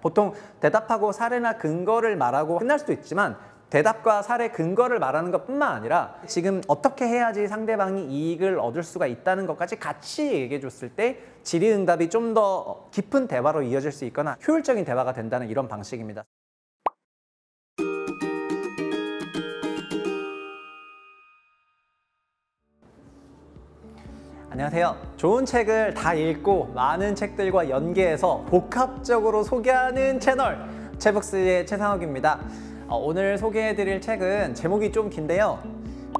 보통 대답하고 사례나 근거를 말하고 끝날 수도 있지만 대답과 사례 근거를 말하는 것뿐만 아니라 지금 어떻게 해야지 상대방이 이익을 얻을 수가 있다는 것까지 같이 얘기해 줬을 때 질의응답이 좀 더 깊은 대화로 이어질 수 있거나 효율적인 대화가 된다는 이런 방식입니다. 안녕하세요. 좋은 책을 다 읽고 많은 책들과 연계해서 복합적으로 소개하는 채널 채북스의 최상욱입니다. 오늘 소개해드릴 책은 제목이 좀 긴데요.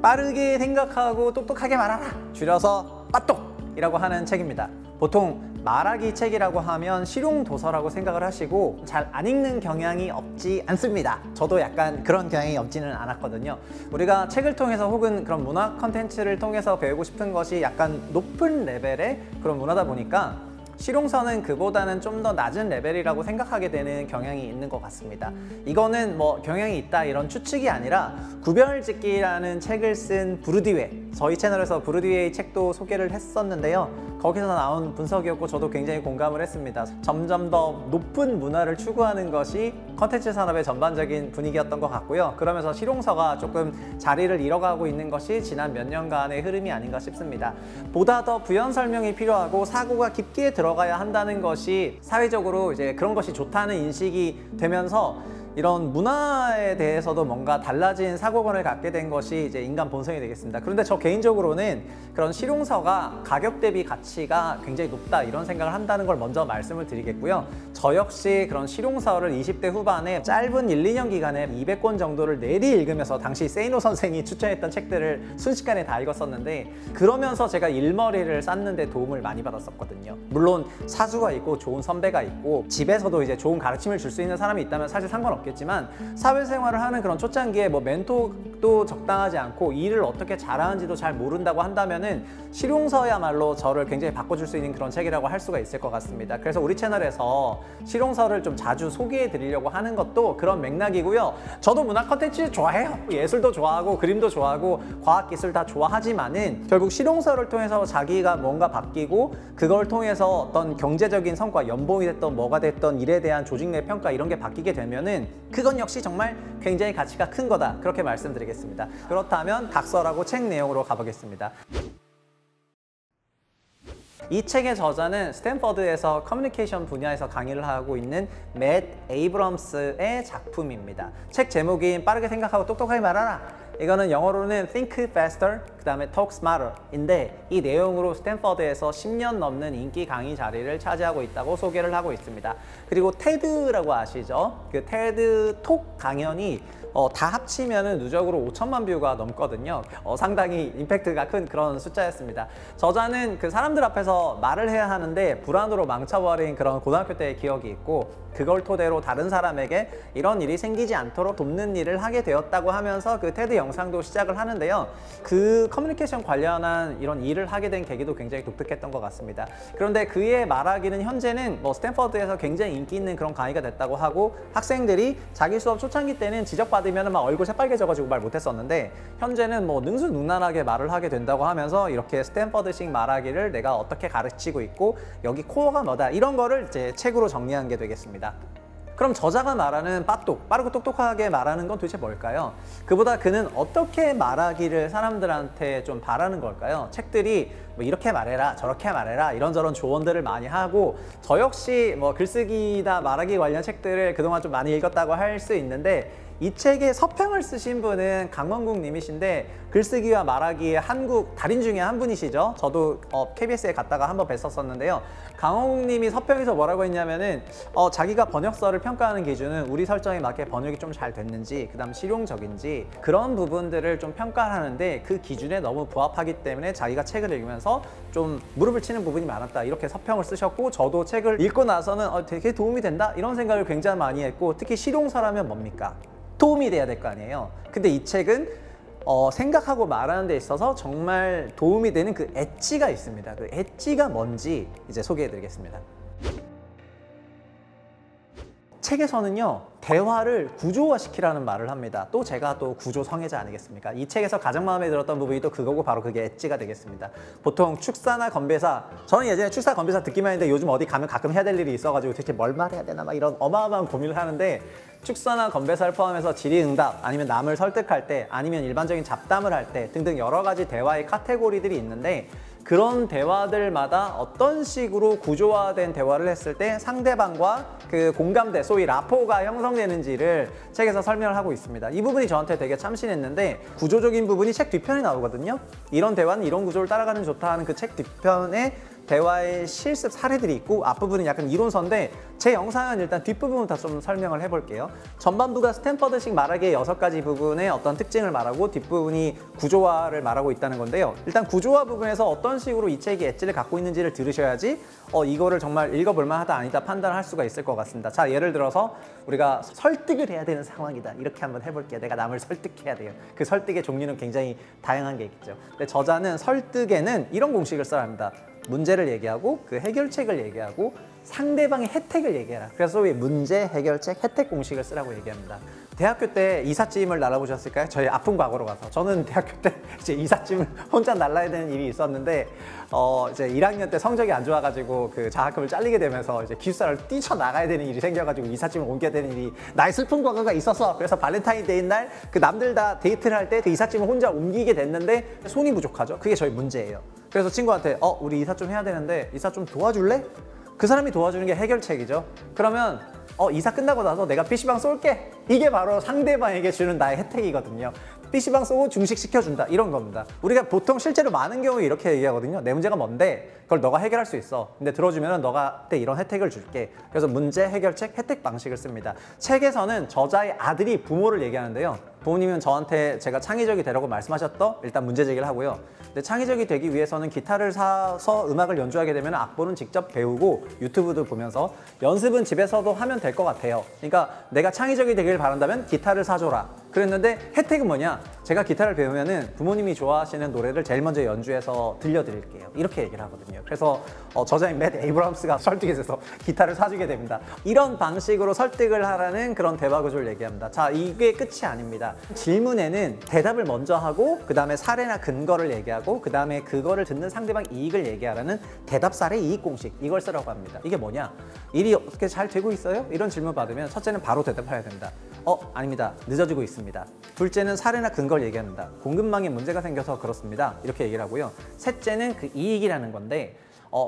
빠르게 생각하고 똑똑하게 말하라! 줄여서 빠똑이라고 하는 책입니다. 보통 말하기 책이라고 하면 실용도서라고 생각을 하시고 잘 안 읽는 경향이 없지 않습니다. 저도 약간 그런 경향이 없지는 않았거든요. 우리가 책을 통해서 혹은 그런 문화 컨텐츠를 통해서 배우고 싶은 것이 약간 높은 레벨의 그런 문화다 보니까 실용서는 그보다는 좀 더 낮은 레벨이라고 생각하게 되는 경향이 있는 것 같습니다. 이거는 뭐 경향이 있다 이런 추측이 아니라 구별짓기라는 책을 쓴 부르디웨, 저희 채널에서 부르디웨이 책도 소개를 했었는데요. 거기서 나온 분석이었고 저도 굉장히 공감을 했습니다. 점점 더 높은 문화를 추구하는 것이 컨텐츠 산업의 전반적인 분위기였던 것 같고요. 그러면서 실용서가 조금 자리를 잃어가고 있는 것이 지난 몇 년간의 흐름이 아닌가 싶습니다. 보다 더 부연 설명이 필요하고 사고가 깊게 들어가야 한다는 것이 사회적으로 이제 그런 것이 좋다는 인식이 되면서 이런 문화에 대해서도 뭔가 달라진 사고관을 갖게 된 것이 이제 인간 본성이 되겠습니다. 그런데 저 개인적으로는 그런 실용서가 가격 대비 가치가 굉장히 높다 이런 생각을 한다는 걸 먼저 말씀을 드리겠고요. 저 역시 그런 실용서를 20대 후반에 짧은 1, 2년 기간에 200권 정도를 내리 읽으면서 당시 세이노 선생이 추천했던 책들을 순식간에 다 읽었었는데 그러면서 제가 일머리를 쌓는 데 도움을 많이 받았었거든요. 물론 사수가 있고 좋은 선배가 있고 집에서도 이제 좋은 가르침을 줄 수 있는 사람이 있다면 사실 상관없겠지만 사회생활을 하는 그런 초창기에 뭐 멘토도 적당하지 않고 일을 어떻게 잘하는지도 잘 모른다고 한다면은 실용서야말로 저를 굉장히 바꿔줄 수 있는 그런 책이라고 할 수가 있을 것 같습니다. 그래서 우리 채널에서 실용서를 좀 자주 소개해 드리려고 하는 것도 그런 맥락이고요. 저도 문화 컨텐츠 좋아해요. 예술도 좋아하고 그림도 좋아하고 과학기술 다 좋아하지만은 결국 실용서를 통해서 자기가 뭔가 바뀌고 그걸 통해서 어떤 경제적인 성과, 연봉이 됐던 뭐가 됐던 일에 대한 조직 내 평가 이런 게 바뀌게 되면은 그건 역시 정말 굉장히 가치가 큰 거다 그렇게 말씀드리겠습니다. 그렇다면 각서라고 책 내용으로 가보겠습니다. 이 책의 저자는 스탠퍼드에서 커뮤니케이션 분야에서 강의를 하고 있는 맷 에이브럼스의 작품입니다. 책 제목인 빠르게 생각하고 똑똑하게 말하라. 이거는 영어로는 Think Faster, 그 다음에 Talk Smarter 인데 이 내용으로 스탠퍼드에서 10년 넘는 인기 강의 자리를 차지하고 있다고 소개를 하고 있습니다. 그리고 테드라고 아시죠? 그 테드 톡 강연이 다 합치면 누적으로 5천만 뷰가 넘거든요. 상당히 임팩트가 큰 그런 숫자였습니다. 저자는 그 사람들 앞에서 말을 해야 하는데 불안으로 망쳐버린 그런 고등학교 때의 기억이 있고 그걸 토대로 다른 사람에게 이런 일이 생기지 않도록 돕는 일을 하게 되었다고 하면서 그 테드 영상도 시작을 하는데요. 그 커뮤니케이션 관련한 이런 일을 하게 된 계기도 굉장히 독특했던 것 같습니다. 그런데 그의 말하기는 현재는 뭐 스탠퍼드에서 굉장히 인기 있는 그런 강의가 됐다고 하고 학생들이 자기 수업 초창기 때는 지적받으면 막 얼굴 새빨개져가지고 말 못했었는데 현재는 뭐 능수능란하게 말을 하게 된다고 하면서 이렇게 스탠퍼드식 말하기를 내가 어떻게 가르치고 있고 여기 코어가 뭐다 이런 거를 이제 책으로 정리한 게 되겠습니다. 그럼 저자가 말하는 빠똑, 빠르고 똑똑하게 말하는 건 도대체 뭘까요? 그보다 그는 어떻게 말하기를 사람들한테 좀 바라는 걸까요? 책들이 뭐 이렇게 말해라, 저렇게 말해라 이런저런 조언들을 많이 하고 저 역시 뭐 글쓰기나 말하기 관련 책들을 그동안 좀 많이 읽었다고 할 수 있는데 이 책의 서평을 쓰신 분은 강원국 님이신데 글쓰기와 말하기의 한국 달인 중에 한 분이시죠. 저도 KBS에 갔다가 한번 뵀었었는데요. 강원국 님이 서평에서 뭐라고 했냐면은 자기가 번역서를 평가하는 기준은 우리 설정에 맞게 번역이 좀 잘 됐는지 그 다음 실용적인지 그런 부분들을 좀 평가를 하는데 그 기준에 너무 부합하기 때문에 자기가 책을 읽으면서 좀 무릎을 치는 부분이 많았다 이렇게 서평을 쓰셨고 저도 책을 읽고 나서는 되게 도움이 된다 이런 생각을 굉장히 많이 했고 특히 실용서라면 뭡니까? 도움이 돼야 될 거 아니에요. 근데 이 책은 생각하고 말하는 데 있어서 정말 도움이 되는 그 엣지가 있습니다. 그 엣지가 뭔지 이제 소개해 드리겠습니다. 책에서는요 대화를 구조화시키라는 말을 합니다. 또 제가 또 구조 성애자 아니겠습니까? 이 책에서 가장 마음에 들었던 부분이 또 그거고 바로 그게 엣지가 되겠습니다. 보통 축사나 건배사, 저는 예전에 축사 건배사 듣기만 했는데 요즘 어디 가면 가끔 해야 될 일이 있어가지고 대체 뭘 말해야 되나 막 이런 어마어마한 고민을 하는데, 축사나 건배사를 포함해서 질의응답, 아니면 남을 설득할 때, 아니면 일반적인 잡담을 할 때 등등 여러 가지 대화의 카테고리들이 있는데, 그런 대화들마다 어떤 식으로 구조화된 대화를 했을 때 상대방과 그 공감대, 소위 라포가 형성되는지를 책에서 설명을 하고 있습니다. 이 부분이 저한테 되게 참신했는데, 구조적인 부분이 책 뒤편에 나오거든요. 이런 대화는 이런 구조를 따라가는 좋다 하는 그 책 뒤편에 대화의 실습 사례들이 있고, 앞부분은 약간 이론서인데 제 영상은 일단 뒷부분부터 좀 설명을 해볼게요. 전반부가 스탠퍼드식 말하기의 6가지 부분의 어떤 특징을 말하고, 뒷부분이 구조화를 말하고 있다는 건데요. 일단 구조화 부분에서 어떤 식으로 이 책이 엣지를 갖고 있는지를 들으셔야지 이거를 정말 읽어볼 만하다 아니다 판단할 수가 있을 것 같습니다. 자, 예를 들어서 우리가 설득을 해야 되는 상황이다, 이렇게 한번 해볼게요. 내가 남을 설득해야 돼요. 그 설득의 종류는 굉장히 다양한 게 있겠죠. 근데 저자는 설득에는 이런 공식을 써야 합니다. 문제를 얘기하고 그 해결책을 얘기하고 상대방의 혜택을 얘기해라. 그래서 소위 문제, 해결책, 혜택 공식을 쓰라고 얘기합니다. 대학교 때 이삿짐을 날아보셨을까요? 저희 아픈 과거로 가서, 저는 대학교 때 이제 이삿짐을 혼자 날라야 되는 일이 있었는데, 이제 1학년 때 성적이 안 좋아가지고 그 장학금을 잘리게 되면서 이제 기숙사를 뛰쳐나가야 되는 일이 생겨가지고 이삿짐을 옮겨야 되는 일이, 나의 슬픈 과거가 있었어. 그래서 발렌타인데이 날 그 남들 다 데이트를 할 때 그 이삿짐을 혼자 옮기게 됐는데 손이 부족하죠. 그게 저희 문제예요. 그래서 친구한테 우리 이삿 좀 해야 되는데 이삿 좀 도와줄래? 그 사람이 도와주는 게 해결책이죠. 그러면 이사 끝나고 나서 내가 PC방 쏠게. 이게 바로 상대방에게 주는 나의 혜택이거든요. PC방 쏘고 중식시켜준다, 이런 겁니다. 우리가 보통 실제로 많은 경우에 이렇게 얘기하거든요. 내 문제가 뭔데? 그걸 너가 해결할 수 있어. 근데 들어주면 너가 그때 이런 혜택을 줄게. 그래서 문제, 해결책, 혜택 방식을 씁니다. 책에서는 저자의 아들이 부모를 얘기하는데요. 부모님은 저한테 제가 창의적이 되라고 말씀하셨던, 일단 문제 제기를 하고요. 근데 창의적이 되기 위해서는 기타를 사서 음악을 연주하게 되면 악보는 직접 배우고 유튜브도 보면서 연습은 집에서도 하면 될 것 같아요. 그러니까 내가 창의적이 되길 바란다면 기타를 사줘라. 그랬는데 혜택은 뭐냐? 제가 기타를 배우면은 부모님이 좋아하시는 노래를 제일 먼저 연주해서 들려드릴게요. 이렇게 얘기를 하거든요. 그래서 저자인 맷 에이브럼스가 설득해서 기타를 사주게 됩니다. 이런 방식으로 설득을 하라는 그런 대화 구조를 얘기합니다. 자, 이게 끝이 아닙니다. 질문에는 대답을 먼저 하고, 그 다음에 사례나 근거를 얘기하고, 그 다음에 그거를 듣는 상대방 이익을 얘기하라는 대답 사례 이익 공식, 이걸 쓰라고 합니다. 이게 뭐냐? 일이 어떻게 잘 되고 있어요? 이런 질문 받으면 첫째는 바로 대답해야 됩니다. 아닙니다. 늦어지고 있습니다. 둘째는 사례나 근거를 얘기합니다. 공급망에 문제가 생겨서 그렇습니다. 이렇게 얘기를 하고요. 셋째는 그 이익이라는 건데,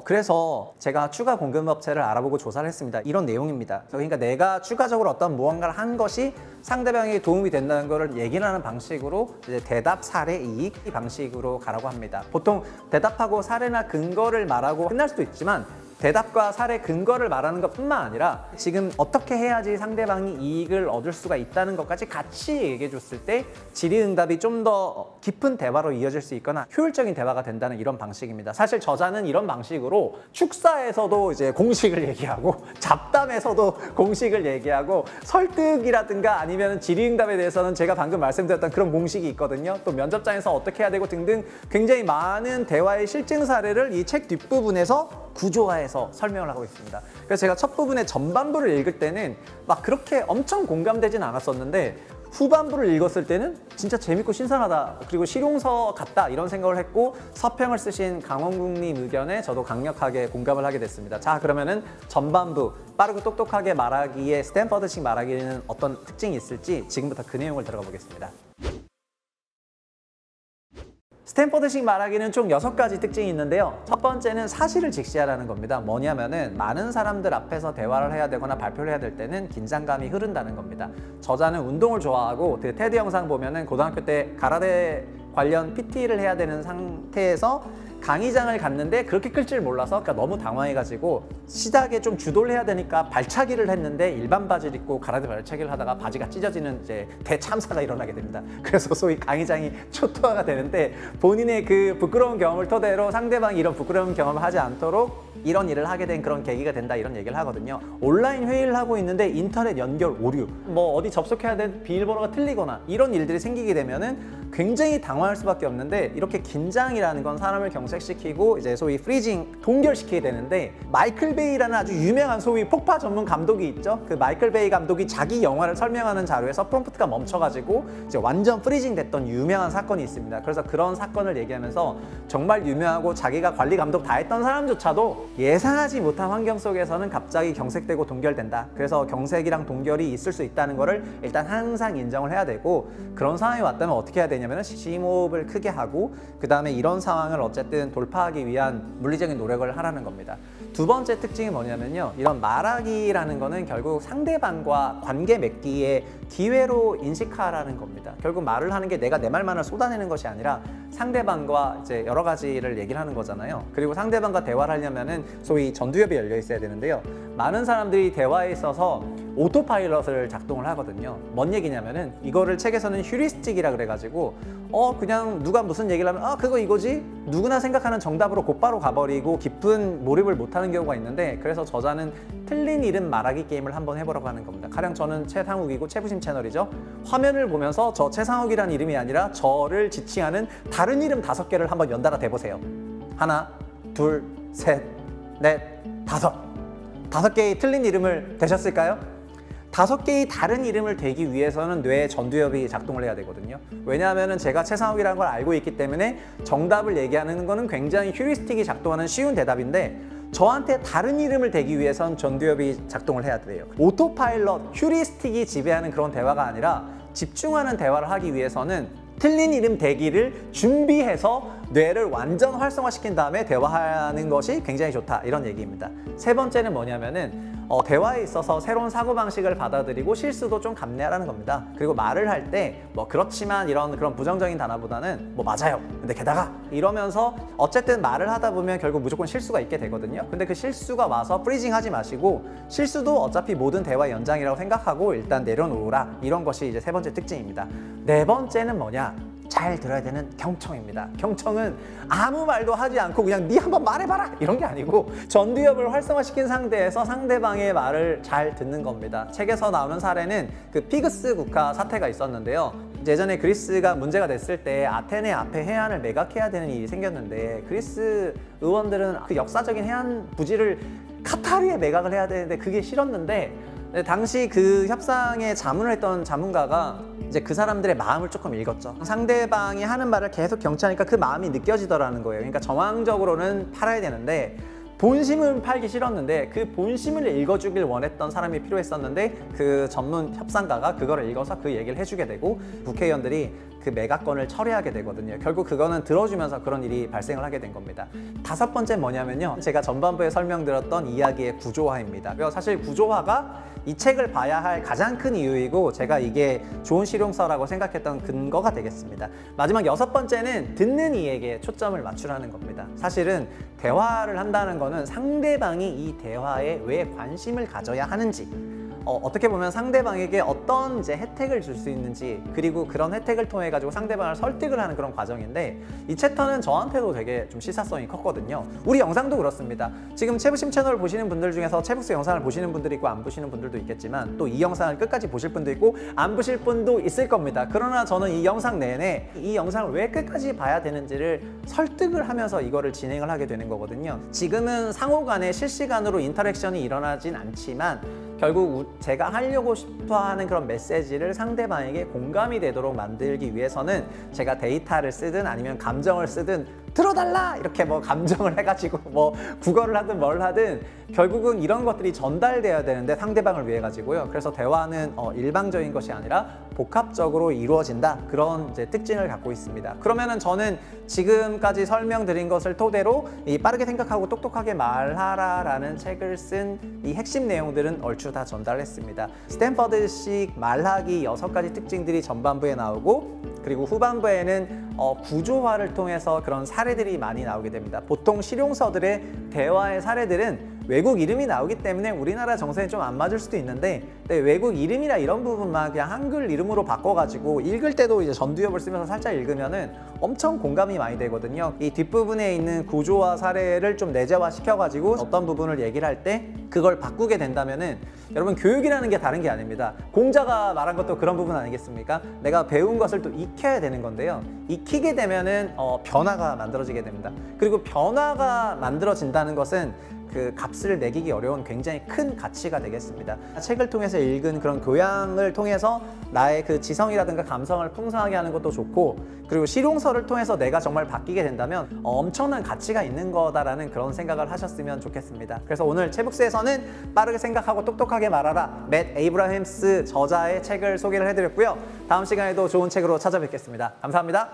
그래서 제가 추가 공급업체를 알아보고 조사를 했습니다. 이런 내용입니다. 그러니까 내가 추가적으로 어떤 무언가를 한 것이 상대방에게 도움이 된다는 것을 얘기를 하는 방식으로 이제 대답, 사례, 이익 이 방식으로 가라고 합니다. 보통 대답하고 사례나 근거를 말하고 끝날 수도 있지만, 대답과 사례, 근거를 말하는 것뿐만 아니라 지금 어떻게 해야지 상대방이 이익을 얻을 수가 있다는 것까지 같이 얘기해 줬을 때 질의응답이 좀 더 깊은 대화로 이어질 수 있거나 효율적인 대화가 된다는 이런 방식입니다. 사실 저자는 이런 방식으로 축사에서도 이제 공식을 얘기하고, 잡담에서도 공식을 얘기하고, 설득이라든가 아니면 질의응답에 대해서는 제가 방금 말씀드렸던 그런 공식이 있거든요. 또 면접장에서 어떻게 해야 되고 등등 굉장히 많은 대화의 실증 사례를 이 책 뒷부분에서 구조화해서 설명을 하고 있습니다. 그래서 제가 첫 부분의 전반부를 읽을 때는 막 그렇게 엄청 공감되진 않았었는데, 후반부를 읽었을 때는 진짜 재밌고 신선하다, 그리고 실용서 같다, 이런 생각을 했고, 서평을 쓰신 강원국님 의견에 저도 강력하게 공감을 하게 됐습니다. 자, 그러면은 전반부, 빠르고 똑똑하게 말하기에 스탠퍼드식 말하기에는 어떤 특징이 있을지 지금부터 그 내용을 들어가 보겠습니다. 스탠퍼드식 말하기는 총 6가지 특징이 있는데요. 첫 번째는 사실을 직시하라는 겁니다. 뭐냐면은 많은 사람들 앞에서 대화를 해야 되거나 발표를 해야 될 때는 긴장감이 흐른다는 겁니다. 저자는 운동을 좋아하고 그 테드 영상 보면은 고등학교 때 가라데 관련 PT를 해야 되는 상태에서 강의장을 갔는데 그렇게 끌 줄 몰라서 너무 당황해가지고 시작에 좀 주도를 해야 되니까 발차기를 했는데 일반 바지를 입고 가라데 발차기를 하다가 바지가 찢어지는 이제 대참사가 일어나게 됩니다. 그래서 소위 강의장이 초토화가 되는데, 본인의 그 부끄러운 경험을 토대로 상대방이 이런 부끄러운 경험을 하지 않도록 이런 일을 하게 된 그런 계기가 된다, 이런 얘기를 하거든요. 온라인 회의를 하고 있는데 인터넷 연결 오류, 뭐 어디 접속해야 될 비밀번호가 틀리거나 이런 일들이 생기게 되면은 굉장히 당황할 수밖에 없는데, 이렇게 긴장이라는 건 사람을 경색시키고 이제 소위 프리징, 동결시키게 되는데, 마이클 베이라는 아주 유명한 소위 폭파 전문 감독이 있죠. 그 마이클 베이 감독이 자기 영화를 설명하는 자료에서 프롬프트가 멈춰가지고 이제 완전 프리징 됐던 유명한 사건이 있습니다. 그래서 그런 사건을 얘기하면서 정말 유명하고 자기가 관리 감독 다 했던 사람조차도 예상하지 못한 환경 속에서는 갑자기 경색되고 동결된다. 그래서 경색이랑 동결이 있을 수 있다는 거를 일단 항상 인정을 해야 되고, 그런 상황이 왔다면 어떻게 해야 되냐면 심호흡을 크게 하고 그 다음에 이런 상황을 어쨌든 돌파하기 위한 물리적인 노력을 하라는 겁니다. 두 번째 특징이 뭐냐면요, 이런 말하기라는 거는 결국 상대방과 관계 맺기의 기회로 인식하라는 겁니다. 결국 말을 하는 게 내가 내 말만을 쏟아내는 것이 아니라 상대방과 이제 여러 가지를 얘기를 하는 거잖아요. 그리고 상대방과 대화를 하려면은 소위 전두엽이 열려 있어야 되는데요, 많은 사람들이 대화에 있어서 오토파일럿을 작동을 하거든요. 뭔 얘기냐면은 이거를 책에서는 휴리스틱이라 그래가지고 그냥 누가 무슨 얘기를 하면 그거 이거지? 누구나 생각하는 정답으로 곧바로 가버리고 깊은 몰입을 못하는 경우가 있는데, 그래서 저자는 틀린 이름 말하기 게임을 한번 해보라고 하는 겁니다. 가령 저는 최상욱이고 최부심 채널이죠. 화면을 보면서 저 최상욱이라는 이름이 아니라 저를 지칭하는 다른 이름 5개를 한번 연달아 대보세요. 하나, 둘, 셋, 넷, 5개의 틀린 이름을 대셨을까요? 5개의 다른 이름을 대기 위해서는 뇌의 전두엽이 작동을 해야 되거든요. 왜냐하면 제가 최상욱이라는 걸 알고 있기 때문에 정답을 얘기하는 거는 굉장히 휴리스틱이 작동하는 쉬운 대답인데, 저한테 다른 이름을 대기 위해선 전두엽이 작동을 해야 돼요. 오토파일럿, 휴리스틱이 지배하는 그런 대화가 아니라 집중하는 대화를 하기 위해서는 틀린 이름 대기를 준비해서 뇌를 완전 활성화시킨 다음에 대화하는 것이 굉장히 좋다, 이런 얘기입니다. 세 번째는 뭐냐면은 대화에 있어서 새로운 사고방식을 받아들이고 실수도 좀 감내하라는 겁니다. 그리고 말을 할 때 뭐 그렇지만 이런 그런 부정적인 단어보다는 뭐 맞아요, 근데 게다가 이러면서 어쨌든 말을 하다 보면 결국 무조건 실수가 있게 되거든요. 근데 그 실수가 와서 프리징 하지 마시고, 실수도 어차피 모든 대화의 연장이라고 생각하고 일단 내려놓으라, 이런 것이 이제 세 번째 특징입니다. 네 번째는 뭐냐? 잘 들어야 되는 경청입니다. 경청은 아무 말도 하지 않고 그냥 네 한번 말해봐라 이런 게 아니고, 전두엽을 활성화시킨 상태에서 상대방의 말을 잘 듣는 겁니다. 책에서 나오는 사례는 그 피그스 국가 사태가 있었는데요. 예전에 그리스가 문제가 됐을 때 아테네 앞에 해안을 매각해야 되는 일이 생겼는데, 그리스 의원들은 그 역사적인 해안 부지를 카타르에 매각을 해야 되는데 그게 싫었는데, 당시 그 협상에 자문을 했던 자문가가 이제 그 사람들의 마음을 조금 읽었죠. 상대방이 하는 말을 계속 경청하니까 그 마음이 느껴지더라는 거예요. 그러니까 정황적으로는 팔아야 되는데 본심은 팔기 싫었는데 그 본심을 읽어주길 원했던 사람이 필요했었는데, 그 전문 협상가가 그거를 읽어서 그 얘기를 해주게 되고 국회의원들이 그 매각건을 철회하게 되거든요. 결국 그거는 들어주면서 그런 일이 발생을 하게 된 겁니다. 다섯 번째 뭐냐면요, 제가 전반부에 설명드렸던 이야기의 구조화입니다. 그래서 사실 구조화가 이 책을 봐야 할 가장 큰 이유이고, 제가 이게 좋은 실용서라고 생각했던 근거가 되겠습니다. 마지막 여섯 번째는 듣는 이에게 초점을 맞추라는 겁니다. 사실은 대화를 한다는 거는 상대방이 이 대화에 왜 관심을 가져야 하는지, 어떻게 보면 상대방에게 어떤 이제 혜택을 줄 수 있는지, 그리고 그런 혜택을 통해 가지고 상대방을 설득을 하는 그런 과정인데, 이 챕터는 저한테도 되게 좀 시사성이 컸거든요. 우리 영상도 그렇습니다. 지금 채부심 채널을 보시는 분들 중에서 채북스 영상을 보시는 분들이 있고 안 보시는 분들도 있겠지만, 또 이 영상을 끝까지 보실 분도 있고 안 보실 분도 있을 겁니다. 그러나 저는 이 영상 내내 이 영상을 왜 끝까지 봐야 되는지를 설득을 하면서 이거를 진행을 하게 되는 거거든요. 지금은 상호 간에 실시간으로 인터랙션이 일어나진 않지만, 결국 제가 하려고 싶어하는 그런 메시지를 상대방에게 공감이 되도록 만들기 위해서는 제가 데이터를 쓰든 아니면 감정을 쓰든 들어달라 이렇게 뭐 감정을 해가지고 뭐 국어를 하든 뭘 하든 결국은 이런 것들이 전달돼야 되는데, 상대방을 위해 가지고요. 그래서 대화는 일방적인 것이 아니라 복합적으로 이루어진다, 그런 이제 특징을 갖고 있습니다. 그러면은 저는 지금까지 설명드린 것을 토대로 이 빠르게 생각하고 똑똑하게 말하라라는 책을 쓴 이 핵심 내용들은 얼추 다 전달했습니다. 스탠퍼드식 말하기 6가지 특징들이 전반부에 나오고, 그리고 후반부에는 구조화를 통해서 그런 사례들이 많이 나오게 됩니다. 보통 실용서들의 대화의 사례들은 외국 이름이 나오기 때문에 우리나라 정서에 좀 안 맞을 수도 있는데, 외국 이름이나 이런 부분만 그냥 한글 이름으로 바꿔가지고 읽을 때도 이제 전두엽을 쓰면서 살짝 읽으면은 엄청 공감이 많이 되거든요. 이 뒷부분에 있는 구조와 사례를 좀 내재화 시켜가지고 어떤 부분을 얘기를 할 때 그걸 바꾸게 된다면은, 여러분 교육이라는 게 다른 게 아닙니다. 공자가 말한 것도 그런 부분 아니겠습니까? 내가 배운 것을 또 익혀야 되는 건데요. 익히게 되면은 변화가 만들어지게 됩니다. 그리고 변화가 만들어진다는 것은 그 값을 매기기 어려운 굉장히 큰 가치가 되겠습니다. 책을 통해서 읽은 그런 교양을 통해서 나의 그 지성이라든가 감성을 풍성하게 하는 것도 좋고, 그리고 실용서를 통해서 내가 정말 바뀌게 된다면 엄청난 가치가 있는 거다라는 그런 생각을 하셨으면 좋겠습니다. 그래서 오늘 채북스에서는 빠르게 생각하고 똑똑하게 말하라, 맷 에이브라햄스 저자의 책을 소개를 해드렸고요. 다음 시간에도 좋은 책으로 찾아뵙겠습니다. 감사합니다.